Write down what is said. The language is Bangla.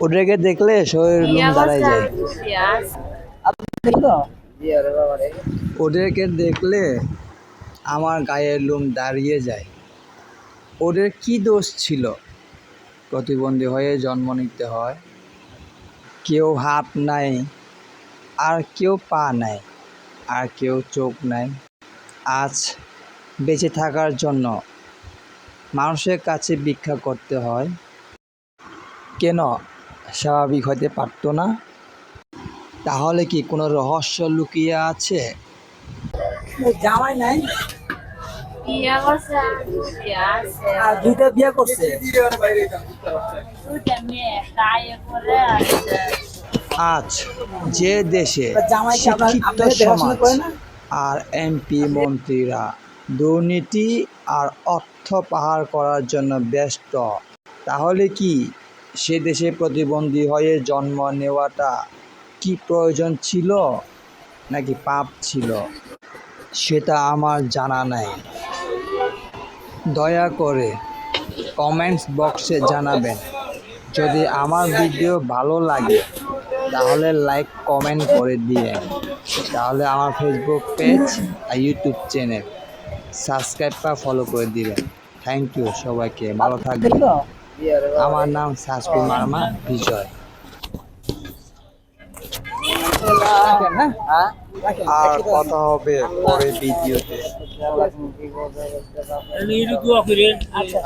ওদেরকে দেখলে শরীর লোম দাঁড়ায় যায়। ওদেরকে দেখলে আমার গায়ের লোম দাঁড়িয়ে যায়। ওদের কি দোষ ছিল প্রতিবন্ধী হয়ে জন্ম নিতে হয়? কেউ হাত নাই, আর কেউ পা নাই, আর কেউ চোখ নাই। আজ বেঁচে থাকার জন্য মানুষের কাছে ভিক্ষা করতে হয়। কেন স্বাভাবিক হতে পারতো না? তাহলে কি কোনো রহস্য লুকিয়ে আছে? জামাই নাই, বিয়া করছে বিয়া আছে আর দুইটা বিয়ে করছে। দুইটা মেয়ে তাই করে আছে। আজ যে দেশে জামাইকে শিক্ষিত আপনাকে দেখাশোনা সমাজ করে না? আর এমপি মন্ত্রীরা দুর্নীতি আর অর্থ পাহাড় করার জন্য ব্যস্ত, তাহলে কি সে দেশে প্রতিবন্ধী হয়ে জন্ম নেওয়াটা কি প্রয়োজন ছিল নাকি পাপ ছিল সেটা আমার জানা নাই। দয়া করে কমেন্টস বক্সে জানাবেন। যদি আমার ভিডিও ভালো লাগে তাহলে লাইক কমেন্ট করে দিয়েন। তাহলে আমার ফেসবুক পেজ আর ইউটিউব চ্যানেল সাবস্ক্রাইব বা ফলো করে দিবেন। থ্যাংক ইউ সবাইকে, ভালো থাকবেন। আমার নাম সাসকুল মার্মা বিজয়। হ্যাঁ, আর কথা হবে পরে ভিডিওতে। আচ্ছা।